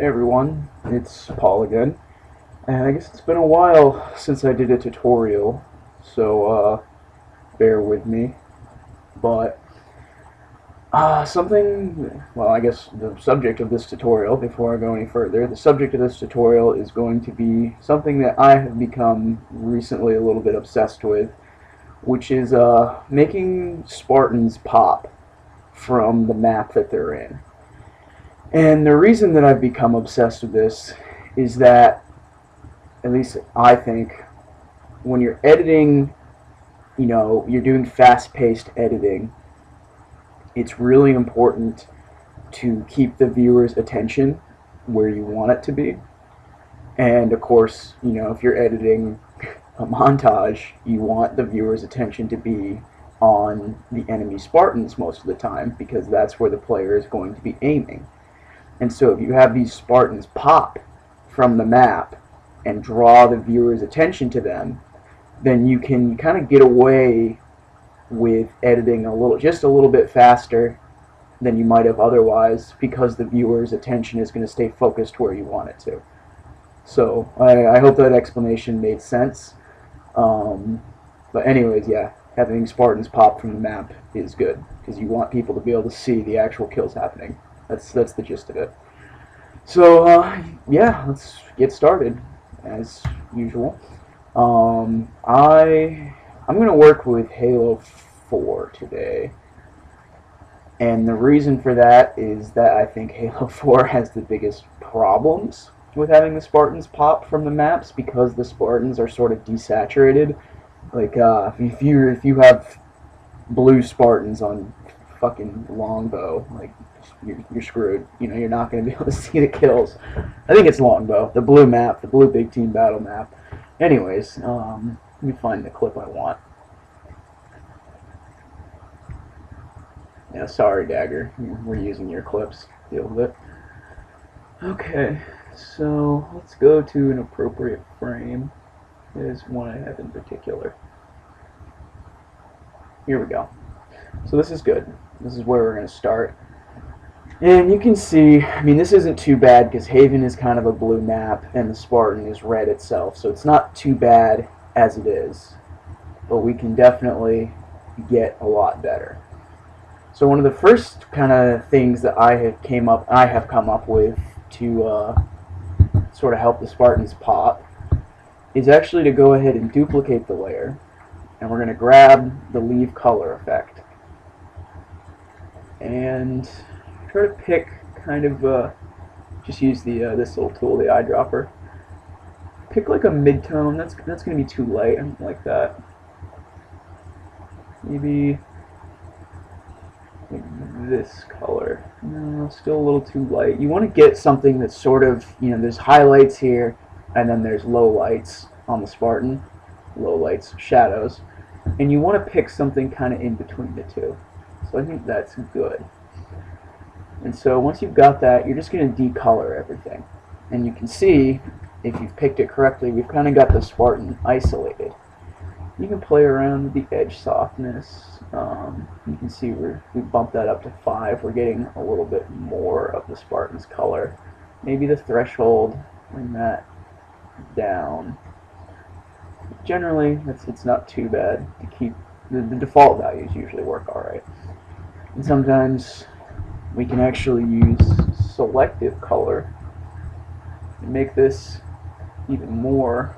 Hey everyone, it's Paul again, and I guess it's been a while since I did a tutorial, so bear with me. But well, I guess the subject of this tutorial, before I go any further, the subject of this tutorial is going to be something that I have become recently a little bit obsessed with, which is making Spartans pop from the map that they're in. And the reason that I've become obsessed with this is that, at least I think, when you're editing, you're doing fast-paced editing, it's really important to keep the viewer's attention where you want it to be. And of course, if you're editing a montage, you want the viewer's attention to be on the enemy Spartans most of the time, because that's where the player is going to be aiming. And so if you have these Spartans pop from the map and draw the viewer's attention to them, then you can kind of get away with editing just a little bit faster than you might have otherwise, because the viewer's attention is going to stay focused where you want it to. So I hope that explanation made sense. But anyways, yeah, having Spartans pop from the map is good, because you want people to be able to see the actual kills happening. That's the gist of it. So yeah, let's get started as usual. I'm gonna work with Halo 4 today, and the reason for that is that I think Halo 4 has the biggest problems with having the Spartans pop from the maps, because the Spartans are sort of desaturated. Like if you have blue Spartans on fucking longbow, like you're screwed. You're not going to be able to see the kills. I think it's longbow, the blue map, the blue big team battle map. Anyways, let me find the clip I want. Yeah, sorry, Dagger, we're using your clips. Deal with it. Okay, so let's go to an appropriate frame. There's one I have in particular. Here we go. So this is good. This is where we're going to start. And you can see, I mean, this isn't too bad because Haven is kind of a blue map and the Spartan is red itself, so it's not too bad as it is. But we can definitely get a lot better. So one of the first kind of things that I have come up with to sort of help the Spartans pop is actually to go ahead and duplicate the layer, and we're going to grab the leave color effect and try to pick kind of just use the this little tool, the eyedropper. Pick like a mid-tone. That's going to be too light. I don't like that. Maybe like this color. No, still a little too light. You want to get something that's sort of, there's highlights here, and then there's lowlights on the Spartan. Lowlights, shadows. And you want to pick something kind of in between the two. So I think that's good. And so once you've got that, you're just going to decolor everything. And you can see, if you've picked it correctly, we've kind of got the Spartan isolated. You can play around with the edge softness. You can see we bumped that up to 5. We're getting a little bit more of the Spartan's color. Maybe the threshold, bring that down. Generally, it's not too bad to keep. The default values usually work alright. And sometimes we can actually use selective color and make this even more.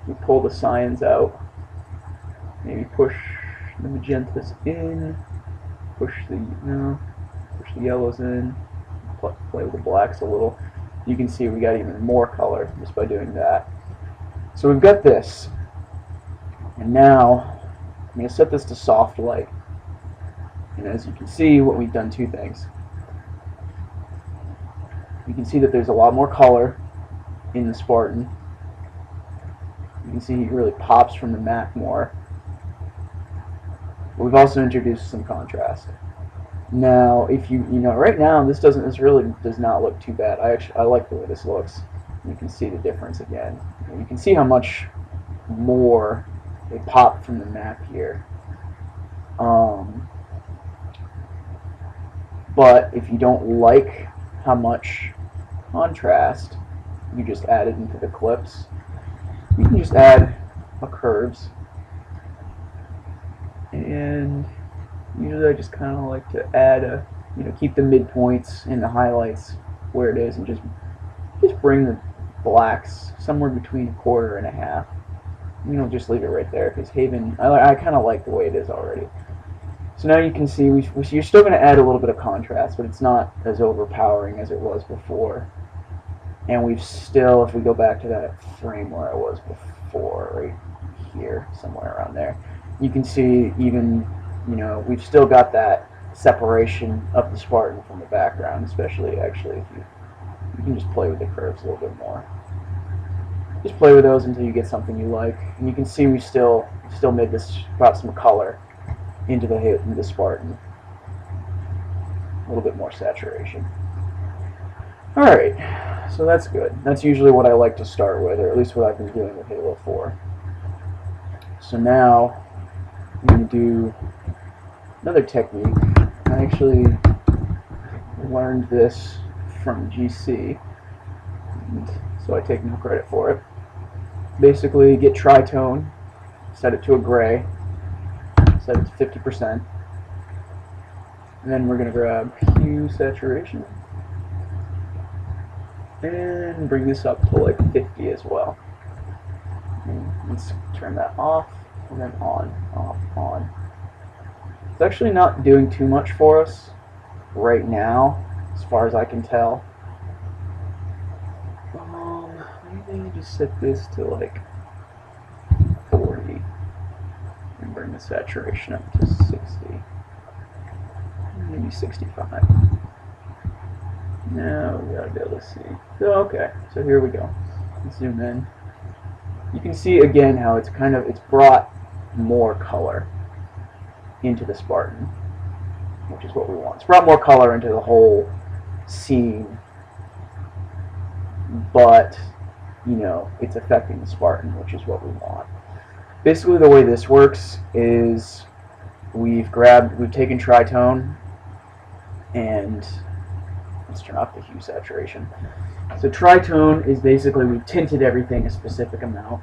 We pull the cyans out, maybe push the magentas in, push the yellows in, play with the blacks a little. You can see we got even more color just by doing that. So we've got this, and now I'm going to set this to soft light. And as you can see, what we've done, two things. You can see that there's a lot more color in the Spartan. You can see he really pops from the map more. But we've also introduced some contrast. Now, if right now this really does not look too bad. I like the way this looks. You can see the difference again. You can see how much more they pop from the map here. But if you don't like how much contrast you just added into the clips. You can just add a curves, and usually I just kind of like to add a, keep the midpoints and the highlights where it is, and just bring the blacks somewhere between 1/4 and 1/2. Just leave it right there, because Haven, I kind of like the way it is already. So now you can see you're still going to add a little bit of contrast, but it's not as overpowering as it was before. And we've still, if we go back to that frame where I was before, right here, somewhere around there, you can see even, we've still got that separation of the Spartan from the background, especially actually if you can just play with the curves a little bit more. Just play with those until you get something you like. And you can see we still made this, brought some color into the Spartan. A little bit more saturation. Alright, so that's good. That's usually what I like to start with, or at least what I've been doing with Halo 4. So now I'm going to do another technique. I actually learned this from GC, so I take no credit for it. Basically, get tritone, set it to a gray, set it to 50%, and then we're going to grab hue saturation and bring this up to like 50 as well. And let's turn that off, and then on, off, on. It's actually not doing too much for us right now, as far as I can tell. Maybe just set this to like 40 and bring the saturation up to 60, maybe 65. Now we gotta be able to see. So, okay, so here we go. Let's zoom in. You can see again how it's brought more color into the Spartan, which is what we want. It's brought more color into the whole scene, but it's affecting the Spartan, which is what we want. Basically, the way this works is we've taken tritone, and let's turn off the hue saturation. So tritone is basically, we've tinted everything a specific amount,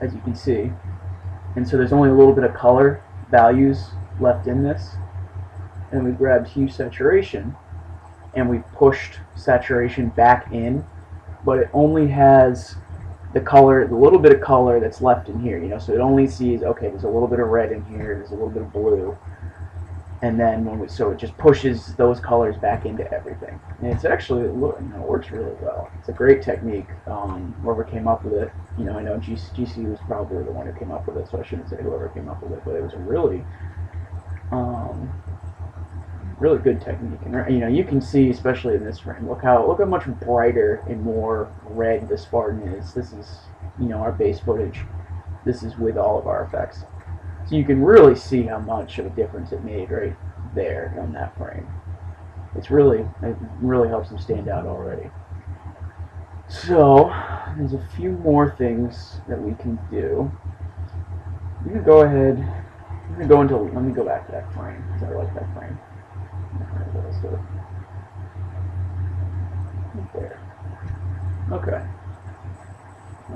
as you can see, and so there's only a little bit of color values left in this. And we've grabbed hue saturation, and we've pushed saturation back in, but it only has the color, the little bit of color that's left in here, so it only sees, okay, there's a little bit of red in here, there's a little bit of blue, and then so it just pushes those colors back into everything. And it's actually, it works really well. It's a great technique. Whoever came up with it, I know GC was probably the one who came up with it, so I shouldn't say whoever came up with it, but it was a really really good technique. And you can see, especially in this frame, look how much brighter and more red the Spartan is. This is our base footage. This is with all of our effects, so you can really see how much of a difference it made right there on that frame. It really helps them stand out already. So there's a few more things that we can do. I'm gonna go ahead. Let me go back to that frame, because I like that frame. Right there. Okay.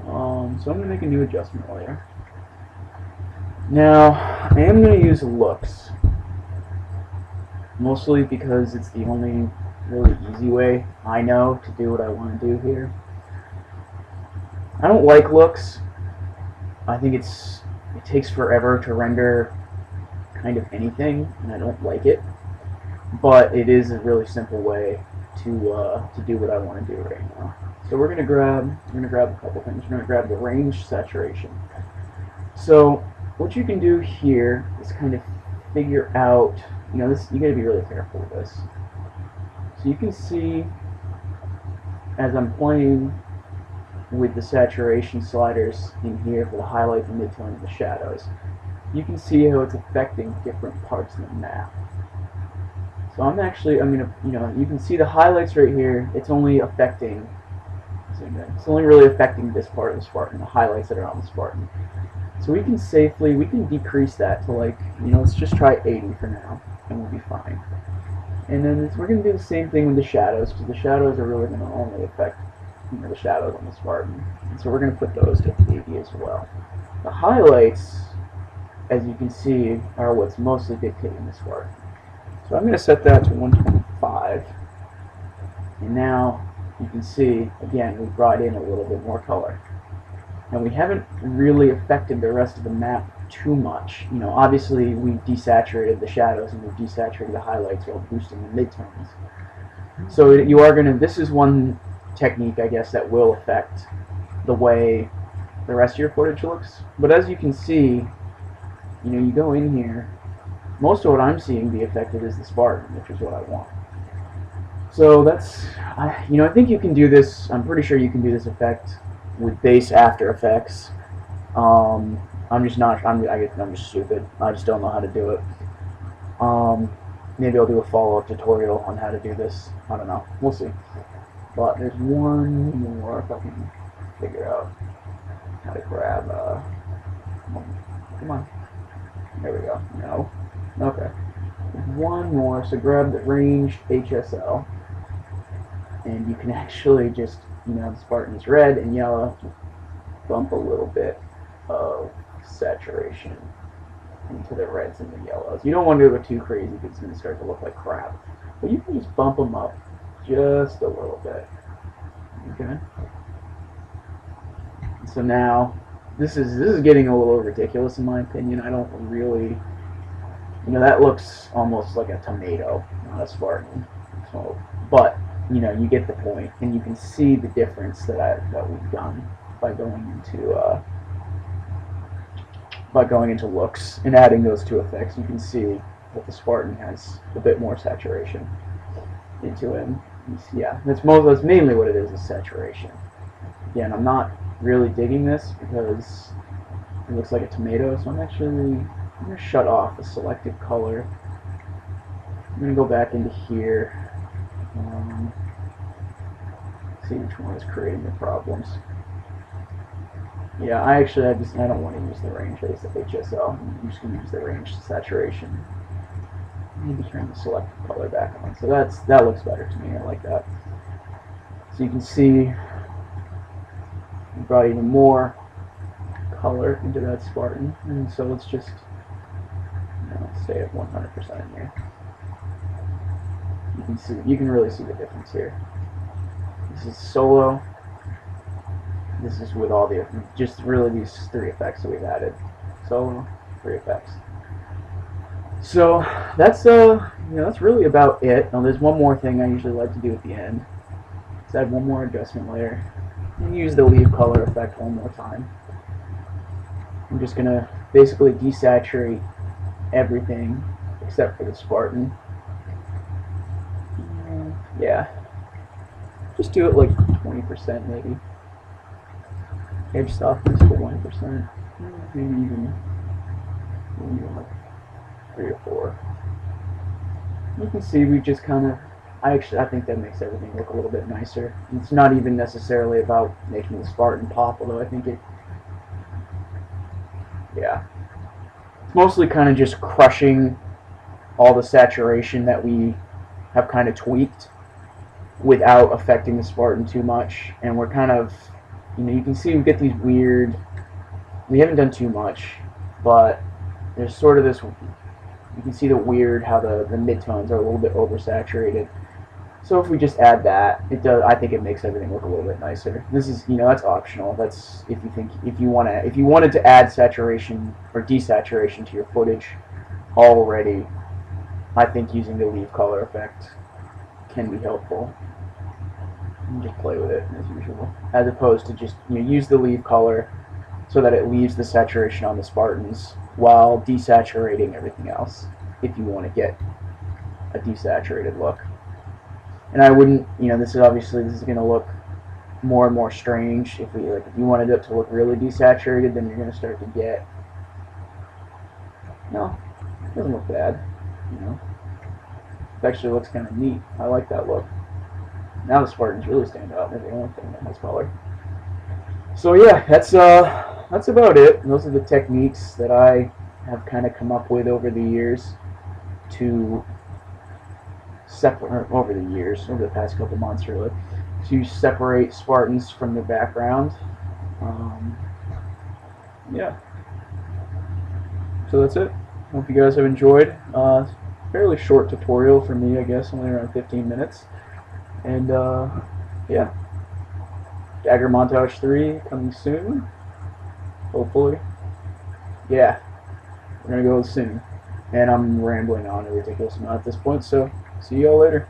So I'm going to make a new adjustment layer. Now, I am going to use looks, mostly because it's the only really easy way I know to do what I want to do here. I don't like looks. I think it takes forever to render kind of anything, and I don't like it. But it is a really simple way to do what I want to do right now. So we're gonna grab a couple things. We're gonna grab the range saturation. So what you can do here is kind of figure out, this, you gotta be really careful with this. So you can see as I'm playing with the saturation sliders in here for the highlight, the midtone, and the shadows, you can see how it's affecting different parts of the map. So I'm gonna, you can see the highlights right here. It's only really affecting this part of the Spartan, the highlights that are on the Spartan. So we can decrease that to, like, let's just try 80 for now, and we'll be fine. And then we're going to do the same thing with the shadows, because the shadows are really going to only affect the shadows on the Spartan. And so we're going to put those to 80 as well. The highlights, as you can see, are what's mostly dictating the Spartan. So I'm going to set that to 125. And now you can see, again, we brought in a little bit more color. And we haven't really affected the rest of the map too much. Obviously we've desaturated the shadows and we've desaturated the highlights while boosting the midtones. So you are going to, this is one technique, I guess, that will affect the way the rest of your footage looks. But as you can see, you go in here, most of what I'm seeing be affected is the Spartan, which is what I want. So that's, I think you can do this, I'm pretty sure you can do this effect with base After Effects. I'm just stupid. I just don't know how to do it. Maybe I'll do a follow-up tutorial on how to do this. I don't know. We'll see. But there's one more if I can figure out how to grab, come on. There we go. No. Okay. One more. So grab the ranged HSL. And you can actually just, the Spartan's red and yellow, bump a little bit of saturation into the reds and the yellows. You don't want to go too crazy because it's going to start to look like crap. But you can just bump them up just a little bit. Okay? So now, this is getting a little ridiculous in my opinion. I don't really, that looks almost like a tomato, not a Spartan. So, but you get the point, and you can see the difference that we've done by going into looks and adding those two effects. You can see that the Spartan has a bit more saturation into him. Yeah, that's mainly what it is saturation. Again, I'm not really digging this because it looks like a tomato, so I'm going to shut off the selected color. I'm going to go back into here. See which one is creating the problems. Yeah, I don't want to use the range base of HSL. I'm just going to use the range saturation. Maybe turn the selected color back on. So that looks better to me. I like that. So you can see we brought even more color into that Spartan, and so let's just stay at 100% here. You can really see the difference here. This is solo. This is with all just really these three effects that we've added. Solo, three effects. So that's that's really about it. Now there's one more thing I usually like to do at the end. Let's add one more adjustment layer and use the leave color effect one more time. I'm just gonna basically desaturate everything except for the Spartan. Yeah. Just do it like 20% maybe. Edge softness for 1%. Maybe even like 3 or 4. You can see we just kind of, I think that makes everything look a little bit nicer. It's not even necessarily about making the Spartan pop, although I think yeah. It's mostly kind of just crushing all the saturation that we have kind of tweaked without affecting the Spartan too much, and we're kind of, you can see we get these weird, we haven't done too much, but there's sort of this, you can see how the midtones are a little bit oversaturated. So if we just add that, I think it makes everything look a little bit nicer. This is, that's optional. That's if you wanted to add saturation or desaturation to your footage already, I think using the leave color effect can be helpful. And just play with it as usual, as opposed to just use the leave color so that it leaves the saturation on the Spartans while desaturating everything else if you want to get a desaturated look. And I wouldn't, this is going to look more and more strange. If you wanted it to look really desaturated, then you're going to start to get, no, it doesn't look bad, It actually looks kind of neat. I like that look. Now the Spartans really stand out. They're the only thing that has color. So yeah, that's about it. And those are the techniques that I have kind of come up with over the years to separate over the years, over the past couple months really, to separate Spartans from the background. Um, yeah, so that's it. Hope you guys have enjoyed. Fairly short tutorial for me, I guess, only around 15 minutes. And yeah, Dagger Montage 3 coming soon, hopefully. Yeah, we're gonna go soon. And I'm rambling on a ridiculous amount at this point, so see y'all later.